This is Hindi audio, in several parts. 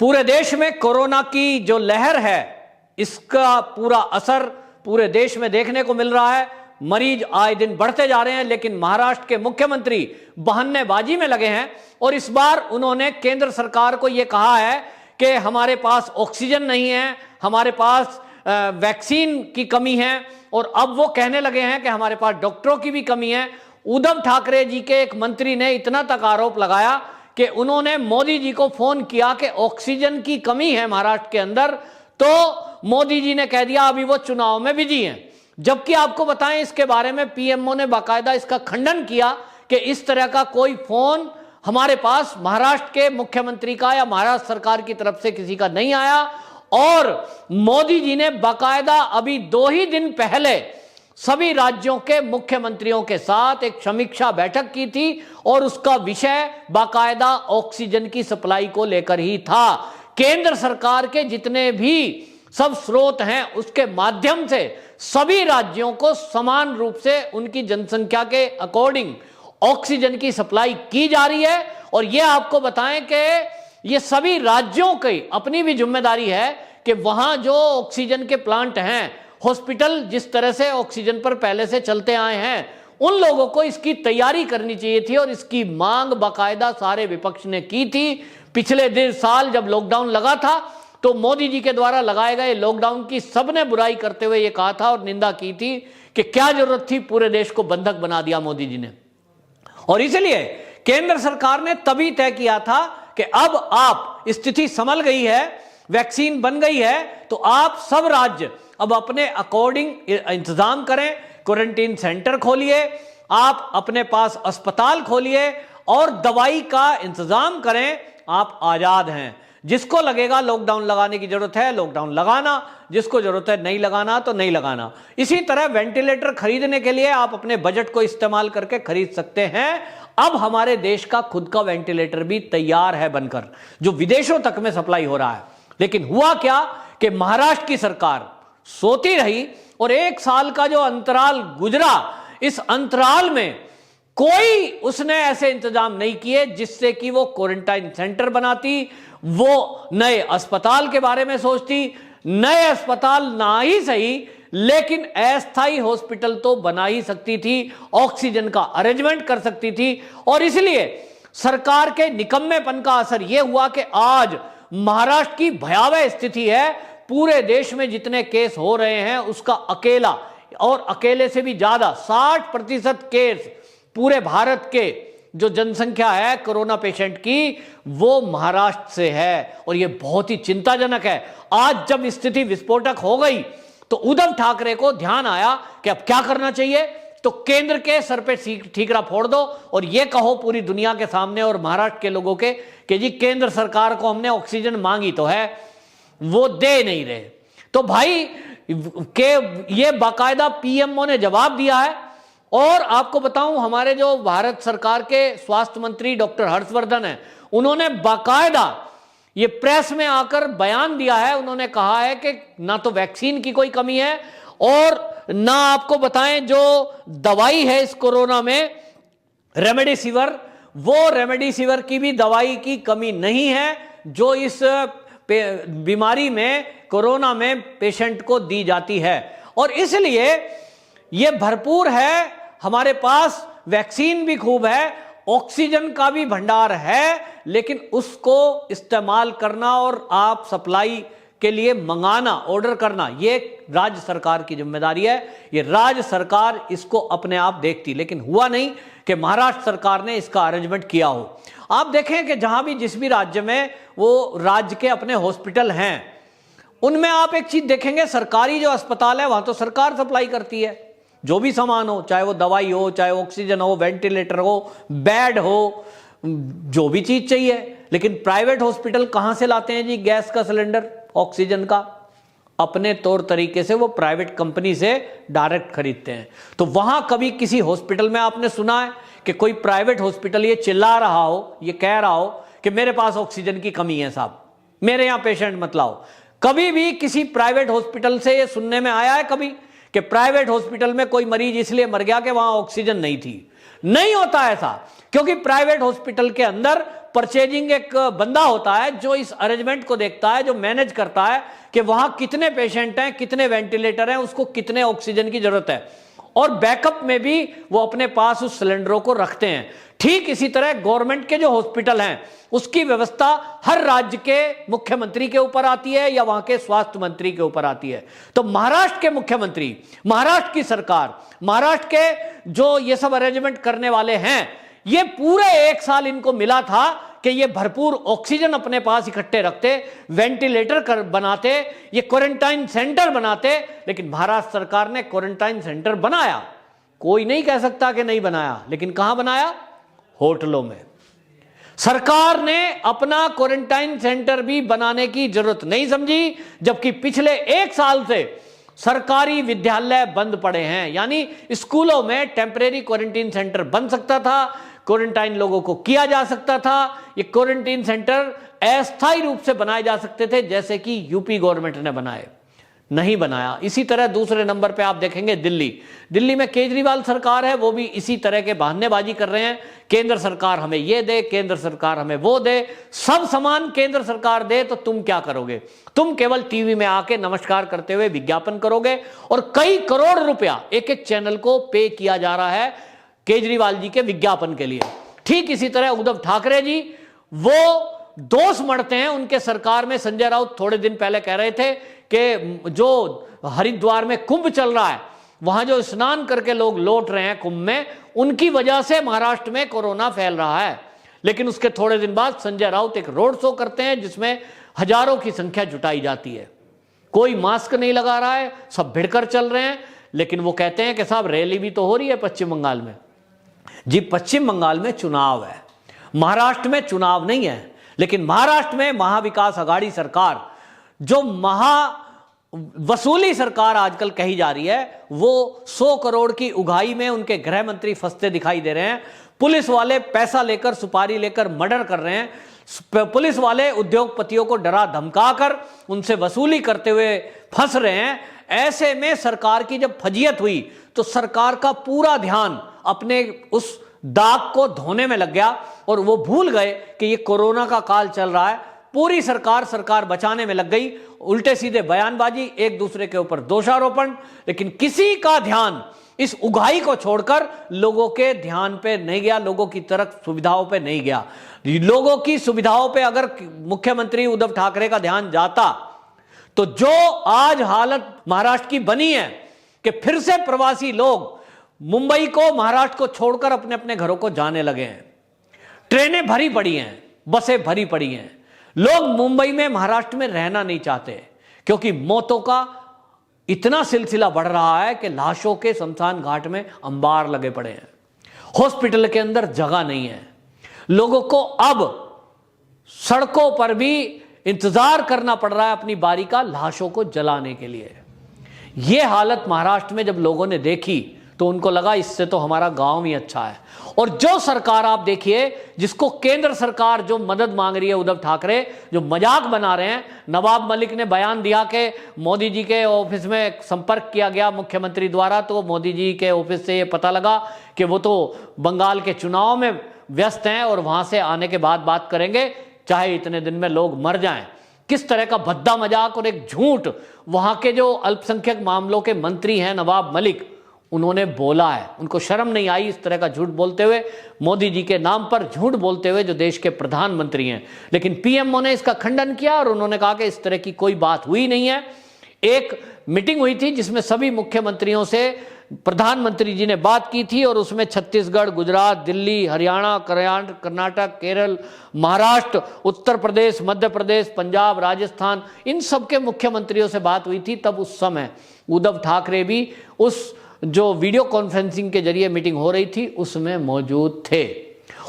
पूरे देश में कोरोना की जो लहर है, इसका पूरा असर पूरे देश में देखने को मिल रहा है। मरीज आए दिन बढ़ते जा रहे हैं, लेकिन महाराष्ट्र के मुख्यमंत्री बहानेबाजी में लगे हैं और इस बार उन्होंने केंद्र सरकार को यह कहा है कि हमारे पास ऑक्सीजन नहीं है, हमारे पास वैक्सीन की कमी है, और अब वो कहने लगे हैं कि हमारे पास डॉक्टरों की भी कमी है। उद्धव ठाकरे जी के एक मंत्री ने इतना तक आरोप लगाया कि उन्होंने मोदी जी को फोन किया कि ऑक्सीजन की कमी है महाराष्ट्र के अंदर, तो मोदी जी ने कह दिया अभी वो चुनाव में बिजी हैं। जबकि आपको बताएं, इसके बारे में पीएमओ ने बाकायदा इसका खंडन किया कि इस तरह का कोई फोन हमारे पास महाराष्ट्र के मुख्यमंत्री का या महाराष्ट्र सरकार की तरफ से किसी का नहीं आया। और मोदी जी ने बाकायदा अभी 2 ही दिन पहले सभी राज्यों के मुख्यमंत्रियों के साथ एक समीक्षा बैठक की थी और उसका विषय बाकायदा ऑक्सीजन की सप्लाई को लेकर ही था। केंद्र सरकार के जितने भी सब स्रोत हैं, उसके माध्यम से सभी राज्यों को समान रूप से उनकी जनसंख्या के अकॉर्डिंग ऑक्सीजन की सप्लाई की जा रही है। और यह आपको बताएं कि ये सभी राज्यों की अपनी भी जिम्मेदारी है कि वहां जो ऑक्सीजन के प्लांट हैं, हॉस्पिटल जिस तरह से ऑक्सीजन पर पहले से चलते आए हैं, उन लोगों को इसकी तैयारी करनी चाहिए थी और इसकी मांग बाकायदा सारे विपक्ष ने की थी। पिछले 1.5 साल जब लॉकडाउन लगा था तो मोदी जी के द्वारा लगाए गए लॉकडाउन की सबने बुराई करते हुए यह कहा था और निंदा की थी कि क्या जरूरत थी, पूरे देश को बंधक बना दिया मोदी जी ने। और इसलिए केंद्र सरकार ने तभी तय किया था कि अब आप स्थिति संभल गई है, वैक्सीन बन गई है, तो आप सब राज्य अब अपने अकॉर्डिंग इंतजाम करें, क्वारंटीन सेंटर खोलिए, आप अपने पास अस्पताल खोलिए और दवाई का इंतजाम करें। आप आजाद हैं। जिसको लगेगा लॉकडाउन लगाने की जरूरत है, लॉकडाउन लगाना, जिसको जरूरत है नहीं लगाना तो नहीं लगाना। इसी तरह वेंटिलेटर खरीदने के लिए आप अपने बजट को इस्तेमाल करके खरीद सकते हैं। अब हमारे देश का खुद का वेंटिलेटर भी तैयार है बनकर, जो विदेशों तक में सप्लाई हो रहा है। लेकिन हुआ क्या कि महाराष्ट्र की सरकार सोती रही और 1 साल का जो अंतराल गुजरा, इस अंतराल में कोई उसने ऐसे इंतजाम नहीं किए जिससे कि वो क्वारंटाइन सेंटर बनाती, वो नए अस्पताल के बारे में सोचती। नए अस्पताल ना ही सही, लेकिन अस्थायी हॉस्पिटल तो बना ही सकती थी, ऑक्सीजन का अरेंजमेंट कर सकती थी। और इसलिए सरकार के निकम्मेपन का असर यह हुआ कि आज महाराष्ट्र की भयावह स्थिति है। पूरे देश में जितने केस हो रहे हैं उसका अकेला और अकेले से भी ज्यादा 60% केस पूरे भारत के जो जनसंख्या है कोरोना पेशेंट की, वो महाराष्ट्र से है। और यह बहुत ही चिंताजनक है। आज जब स्थिति विस्फोटक हो गई तो उद्धव ठाकरे को ध्यान आया कि अब क्या करना चाहिए, तो केंद्र के सर पे ठीकरा फोड़ दो और यह कहो पूरी दुनिया के सामने और महाराष्ट्र के लोगों के कि जी केंद्र सरकार को हमने ऑक्सीजन मांगी तो है, वो दे नहीं रहे। तो भाई के ये बाकायदा पीएमओ ने जवाब दिया है। और आपको बताऊं, हमारे जो भारत सरकार के स्वास्थ्य मंत्री डॉक्टर हर्षवर्धन हैं, उन्होंने बाकायदा ये प्रेस में आकर बयान दिया है। उन्होंने कहा है कि ना तो वैक्सीन की कोई कमी है और ना आपको बताएं जो दवाई है इस कोरोना में रेमडेसिविर, वो रेमडेसिविर की भी दवाई की कमी नहीं है जो इस बीमारी में कोरोना में पेशेंट को दी जाती है। और इसलिए यह भरपूर है, हमारे पास वैक्सीन भी खूब है, ऑक्सीजन का भी भंडार है, लेकिन उसको इस्तेमाल करना और आप सप्लाई के लिए मंगाना, ऑर्डर करना, ये राज्य सरकार की जिम्मेदारी है। ये राज्य सरकार इसको अपने आप देखती, लेकिन हुआ नहीं कि महाराष्ट्र सरकार ने इसका अरेंजमेंट किया हो। आप देखें कि जहां भी जिस भी राज्य में वो राज्य के अपने हॉस्पिटल हैं, उनमें आप एक चीज देखेंगे, सरकारी जो अस्पताल है वहां तो सरकार सप्लाई करती है, जो भी सामान हो, चाहे वो दवाई हो, चाहे ऑक्सीजन हो, वेंटिलेटर हो, बेड हो, जो भी चीज चाहिए। लेकिन प्राइवेट हॉस्पिटल कहां से लाते हैं जी गैस का सिलेंडर, ऑक्सीजन का? अपने तौर तरीके से वो प्राइवेट कंपनी से डायरेक्ट खरीदते हैं। तो वहां कभी किसी हॉस्पिटल में आपने सुना है कि कोई प्राइवेट हॉस्पिटल ये चिल्ला रहा हो, ये कह रहा हो कि मेरे पास ऑक्सीजन की कमी है साहब, मेरे यहां पेशेंट मत लाओ? कभी भी किसी प्राइवेट हॉस्पिटल से ये सुनने में आया है कभी कि प्राइवेट हॉस्पिटल में कोई मरीज इसलिए मर गया कि वहां ऑक्सीजन नहीं थी? नहीं होता ऐसा, क्योंकि प्राइवेट हॉस्पिटल के अंदर परचेजिंग एक बंदा होता है जो इस अरेंजमेंट को देखता है, जो मैनेज करता है कि वहां कितने पेशेंट हैं, कितने वेंटिलेटर हैं, उसको कितने ऑक्सीजन की जरूरत है, और बैकअप में भी वो अपने पास उस सिलेंडरों को रखते हैं। ठीक इसी तरह गवर्नमेंट के जो हॉस्पिटल हैं उसकी व्यवस्था हर राज्य के मुख्यमंत्री के ऊपर आती है या वहां के स्वास्थ्य मंत्री के ऊपर आती है। तो महाराष्ट्र के मुख्यमंत्री, महाराष्ट्र की सरकार, महाराष्ट्र के जो ये सब अरेंजमेंट करने वाले हैं, ये पूरे 1 साल इनको मिला था कि ये भरपूर ऑक्सीजन अपने पास इकट्ठे रखते, वेंटिलेटर बनाते, ये क्वारंटाइन सेंटर बनाते। लेकिन महाराष्ट्र सरकार ने क्वारंटाइन सेंटर बनाया, कोई नहीं कह सकता कि नहीं बनाया, लेकिन कहां बनाया? होटलों में। सरकार ने अपना क्वारंटाइन सेंटर भी बनाने की जरूरत नहीं समझी, जबकि पिछले 1 साल से सरकारी विद्यालय बंद पड़े हैं। यानी स्कूलों में टेम्परेरी क्वारंटाइन सेंटर बन सकता था, क्वारंटाइन लोगों को किया जा सकता था, ये क्वारंटाइन सेंटर अस्थायी रूप से बनाए जा सकते थे, जैसे कि यूपी गवर्नमेंट ने बनाए, नहीं बनाया। इसी तरह दूसरे नंबर पे आप देखेंगे दिल्ली में केजरीवाल सरकार है, वो भी इसी तरह के बहानेबाजी कर रहे हैं। केंद्र सरकार हमें ये दे, केंद्र सरकार हमें वो दे, सब सामान केंद्र सरकार दे तो तुम क्या करोगे? तुम केवल टीवी में आके नमस्कार करते हुए विज्ञापन करोगे, और कई करोड़ रुपया एक एक चैनल को पे किया जा रहा है केजरीवाल जी के विज्ञापन के लिए। ठीक इसी तरह उद्धव ठाकरे जी, वो दोष मढ़ते हैं उनके सरकार में। संजय राउत थोड़े दिन पहले कह रहे थे कि जो हरिद्वार में कुंभ चल रहा है, वहां जो स्नान करके लोग लौट रहे हैं कुंभ में, उनकी वजह से महाराष्ट्र में कोरोना फैल रहा है। लेकिन उसके थोड़े दिन बाद संजय राउत एक रोड शो करते हैं जिसमें हजारों की संख्या जुटाई जाती है, कोई मास्क नहीं लगा रहा है, सब भिड़कर चल रहे हैं। लेकिन वो कहते हैं कि साहब रैली भी तो हो रही है पश्चिम बंगाल में। जी, पश्चिम बंगाल में चुनाव है, महाराष्ट्र में चुनाव नहीं है। लेकिन महाराष्ट्र में महाविकास आघाड़ी सरकार, जो वसूली सरकार आजकल कही जा रही है, वो 100 करोड़ की उगाही में उनके गृह मंत्री फंसते दिखाई दे रहे हैं। पुलिस वाले पैसा लेकर, सुपारी लेकर मर्डर कर रहे हैं। पुलिस वाले उद्योगपतियों को डरा धमकाकर उनसे वसूली करते हुए फंस रहे हैं। ऐसे में सरकार की जब फजीयत हुई तो सरकार का पूरा ध्यान अपने उस दाग को धोने में लग गया, और वो भूल गए कि ये कोरोना का काल चल रहा है। पूरी सरकार बचाने में लग गई, उल्टे सीधे बयानबाजी, एक दूसरे के ऊपर दोषारोपण। लेकिन किसी का ध्यान इस उगाही को छोड़कर लोगों के ध्यान पे नहीं गया, लोगों की तरफ सुविधाओं पे नहीं गया। लोगों की सुविधाओं पे अगर मुख्यमंत्री उद्धव ठाकरे का ध्यान जाता तो जो आज हालत महाराष्ट्र की बनी है कि फिर से प्रवासी लोग मुंबई को, महाराष्ट्र को छोड़कर अपने अपने घरों को जाने लगे हैं। ट्रेनें भरी पड़ी हैं, बसें भरी पड़ी हैं। लोग मुंबई में, महाराष्ट्र में रहना नहीं चाहते, क्योंकि मौतों का इतना सिलसिला बढ़ रहा है कि लाशों के शमशान घाट में अंबार लगे पड़े हैं। हॉस्पिटल के अंदर जगह नहीं है। लोगों को अब सड़कों पर भी इंतजार करना पड़ रहा है अपनी बारी का, लाशों को जलाने के लिए। यह हालत महाराष्ट्र में जब लोगों ने देखी तो उनको लगा इससे तो हमारा गांव ही अच्छा है। और जो सरकार आप देखिए, जिसको केंद्र सरकार जो मदद मांग रही है, उद्धव ठाकरे जो मजाक बना रहे हैं। नवाब मलिक ने बयान दिया कि मोदी जी के ऑफिस में संपर्क किया गया मुख्यमंत्री द्वारा, तो मोदी जी के ऑफिस से ये पता लगा कि वो तो बंगाल के चुनाव में व्यस्त हैं और वहां से आने के बाद बात करेंगे, चाहे इतने दिन में लोग मर जाएं। किस तरह का भद्दा मजाक और एक झूठ वहां के जो अल्पसंख्यक मामलों के मंत्री हैं नवाब मलिक, उन्होंने बोला है। उनको शर्म नहीं आई इस तरह का झूठ बोलते हुए, मोदी जी के नाम पर झूठ बोलते हुए, जो देश के प्रधानमंत्री हैं। लेकिन पीएमओ ने इसका खंडन किया और उन्होंने कहा कि इस तरह की कोई बात हुई नहीं है। एक मीटिंग हुई थी जिसमें सभी मुख्यमंत्रियों से प्रधानमंत्री जी ने बात की थी, और उसमें छत्तीसगढ़, गुजरात, दिल्ली, हरियाणा, कर्नाटक, केरल, महाराष्ट्र, उत्तर प्रदेश, मध्य प्रदेश, पंजाब, राजस्थान, इन सब के मुख्यमंत्रियों से बात हुई थी। तब उस समय उद्धव ठाकरे भी उस जो वीडियो कॉन्फ्रेंसिंग के जरिए मीटिंग हो रही थी उसमें मौजूद थे,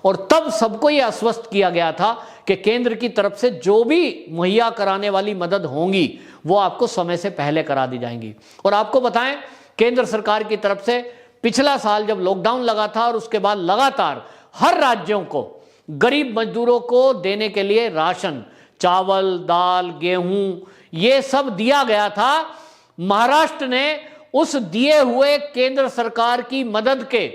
और तब सबको यह आश्वस्त किया गया था कि केंद्र की तरफ से जो भी मुहैया कराने वाली मदद होंगी वो आपको समय से पहले करा दी जाएंगी। और आपको बताएं, केंद्र सरकार की तरफ से पिछला साल जब लॉकडाउन लगा था और उसके बाद लगातार हर राज्यों को गरीब मजदूरों को देने के लिए राशन, चावल, दाल, गेहूं, ये सब दिया गया था। महाराष्ट्र ने उस दिए हुए केंद्र सरकार की मदद के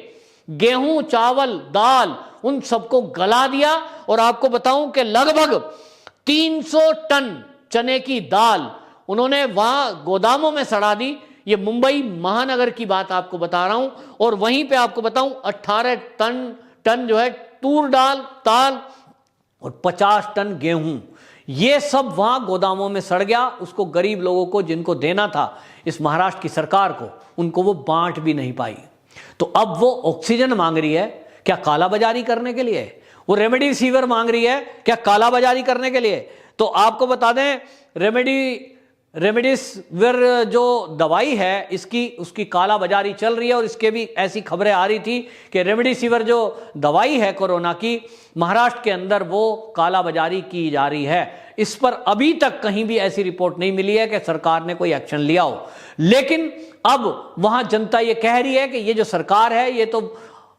गेहूं, चावल, दाल उन सबको गला दिया। और आपको बताऊं कि लगभग 300 टन चने की दाल उन्होंने वहां गोदामों में सड़ा दी। ये मुंबई महानगर की बात आपको बता रहा हूं। और वहीं पे आपको बताऊं 18 टन जो है तूर दाल और 50 टन गेहूं, ये सब वहां गोदामों में सड़ गया। उसको गरीब लोगों को जिनको देना था इस महाराष्ट्र की सरकार को, उनको वो बांट भी नहीं पाई। तो अब वो ऑक्सीजन मांग रही है, क्या कालाबाजारी करने के लिए? वो रेमडेसिविर मांग रही है, क्या कालाबाजारी करने के लिए? तो आपको बता दें रेमडेसिविर जो दवाई है उसकी कालाबाजारी चल रही है। और इसके भी ऐसी खबरें आ रही थी कि रेमडेसिविर जो दवाई है कोरोना की, महाराष्ट्र के अंदर वो कालाबाजारी की जा रही है। इस पर अभी तक कहीं भी ऐसी रिपोर्ट नहीं मिली है कि सरकार ने कोई एक्शन लिया हो। लेकिन अब वहां जनता ये कह रही है कि ये जो सरकार है ये तो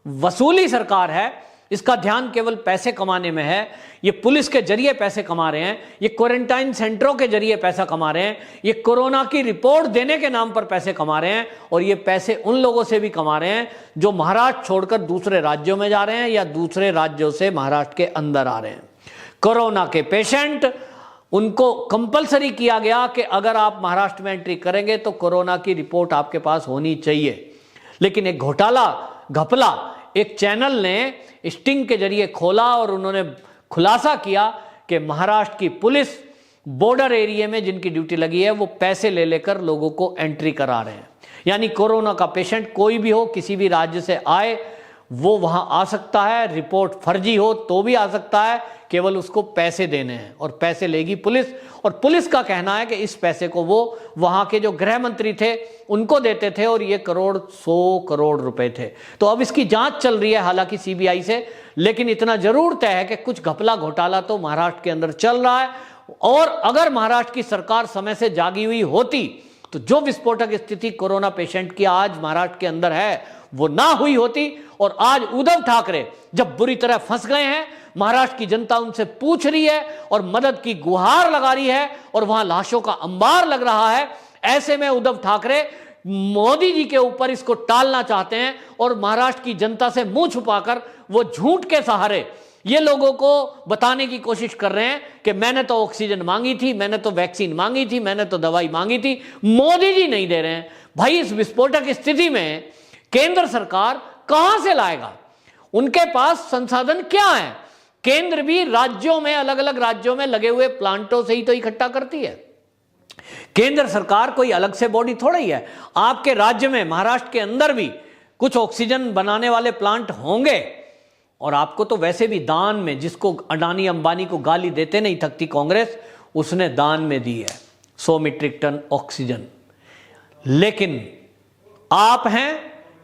वसूली सरकार है, इसका ध्यान केवल पैसे कमाने में है। ये पुलिस के जरिए पैसे कमा रहे हैं, ये क्वारंटाइन सेंटरों के जरिए पैसा कमा रहे हैं, ये कोरोना की रिपोर्ट देने के नाम पर पैसे कमा रहे हैं। और ये पैसे उन लोगों से भी कमा रहे हैं जो महाराष्ट्र छोड़कर दूसरे राज्यों में जा रहे हैं या दूसरे राज्यों से महाराष्ट्र के अंदर आ रहे हैं। कोरोना के पेशेंट, उनको कंपलसरी किया गया कि अगर आप महाराष्ट्र में एंट्री करेंगे तो कोरोना की रिपोर्ट आपके पास होनी चाहिए। लेकिन एक घपला एक चैनल ने स्टिंग के जरिए खोला और उन्होंने खुलासा किया कि महाराष्ट्र की पुलिस बॉर्डर एरिया में जिनकी ड्यूटी लगी है वो पैसे ले लेकर लोगों को एंट्री करा रहे हैं। यानी कोरोना का पेशेंट कोई भी हो, किसी भी राज्य से आए, वो वहां आ सकता है। रिपोर्ट फर्जी हो तो भी आ सकता है, केवल उसको पैसे देने हैं और पैसे लेगी पुलिस। और पुलिस का कहना है कि इस पैसे को वो वहां के जो गृह मंत्री थे उनको देते थे और ये 100 करोड़ रुपए थे। तो अब इसकी जांच चल रही है हालांकि सीबीआई से। लेकिन इतना जरूर तय है कि कुछ घपला घोटाला तो महाराष्ट्र के अंदर चल रहा है। और अगर महाराष्ट्र की सरकार समय से जागी हुई होती तो जो विस्फोटक स्थिति कोरोना पेशेंट की आज महाराष्ट्र के अंदर है वो ना हुई होती। और आज उद्धव ठाकरे जब बुरी तरह फंस गए हैं, महाराष्ट्र की जनता उनसे पूछ रही है और मदद की गुहार लगा रही है और वहां लाशों का अंबार लग रहा है, ऐसे में उद्धव ठाकरे मोदी जी के ऊपर इसको टालना चाहते हैं और महाराष्ट्र की जनता से मुंह छुपाकर वो झूठ के सहारे ये लोगों को बताने की कोशिश कर रहे हैं कि मैंने तो ऑक्सीजन मांगी थी, मैंने तो वैक्सीन मांगी थी, मैंने तो दवाई मांगी थी, मोदी जी नहीं दे रहे हैं। भाई, इस विस्फोटक स्थिति में केंद्र सरकार कहां से लाएगा? उनके पास संसाधन क्या है? केंद्र भी राज्यों में, अलग अलग राज्यों में लगे हुए प्लांटों से ही तो इकट्ठा करती है। केंद्र सरकार कोई अलग से बॉडी थोड़ा ही है। आपके राज्य में, महाराष्ट्र के अंदर भी कुछ ऑक्सीजन बनाने वाले प्लांट होंगे। और आपको तो वैसे भी दान में, जिसको अडानी अंबानी को गाली देते नहीं थकती कांग्रेस, उसने दान में दी है 100 मीट्रिक टन ऑक्सीजन। लेकिन आप हैं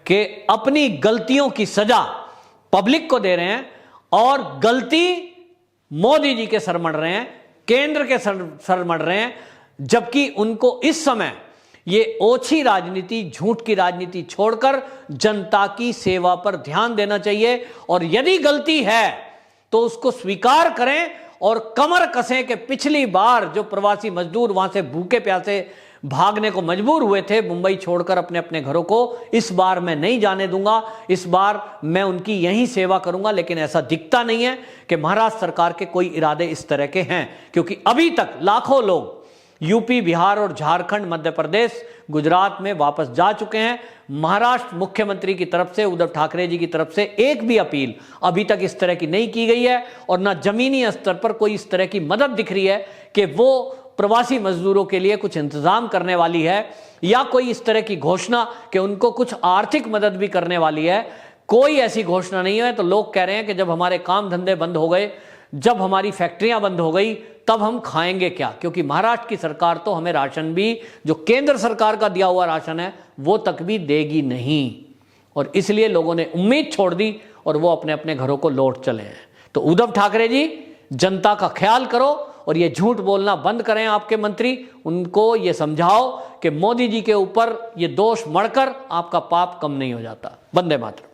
कि अपनी गलतियों की सजा पब्लिक को दे रहे हैं और गलती मोदी जी के सर मढ़ रहे हैं, केंद्र के सर मढ़ रहे हैं। जबकि उनको इस समय ये ओछी राजनीति, झूठ की राजनीति छोड़कर जनता की सेवा पर ध्यान देना चाहिए। और यदि गलती है तो उसको स्वीकार करें और कमर कसें कि पिछली बार जो प्रवासी मजदूर वहां से भूखे प्यासे भागने को मजबूर हुए थे मुंबई छोड़कर अपने अपने घरों को, इस बार मैं नहीं जाने दूंगा, इस बार मैं उनकी यही सेवा करूंगा। लेकिन ऐसा दिखता नहीं है कि महाराष्ट्र सरकार के कोई इरादे इस तरह के हैं, क्योंकि अभी तक लाखों लोग यूपी, बिहार और झारखंड, मध्य प्रदेश, गुजरात में वापस जा चुके हैं। महाराष्ट्र मुख्यमंत्री की तरफ से, उद्धव ठाकरे जी की तरफ से एक भी अपील अभी तक इस तरह की नहीं की गई है और ना जमीनी स्तर पर कोई इस तरह की मदद दिख रही है कि वो प्रवासी मजदूरों के लिए कुछ इंतजाम करने वाली है या कोई इस तरह की घोषणा कि उनको कुछ आर्थिक मदद भी करने वाली है। कोई ऐसी घोषणा नहीं है। तो लोग कह रहे हैं कि जब हमारे काम धंधे बंद हो गए, जब हमारी फैक्ट्रियां बंद हो गई, तब हम खाएंगे क्या? क्योंकि महाराष्ट्र की सरकार तो हमें राशन भी, जो केंद्र सरकार का दिया हुआ राशन है, वो तक भी देगी नहीं। और इसलिए लोगों ने उम्मीद छोड़ दी और वो अपने अपने घरों को लौट चले हैं। तो उद्धव ठाकरे जी, जनता का ख्याल करो और ये झूठ बोलना बंद करें। आपके मंत्री, उनको ये समझाओ कि मोदी जी के ऊपर ये दोष मढ़कर आपका पाप कम नहीं हो जाता। वंदे मातरम।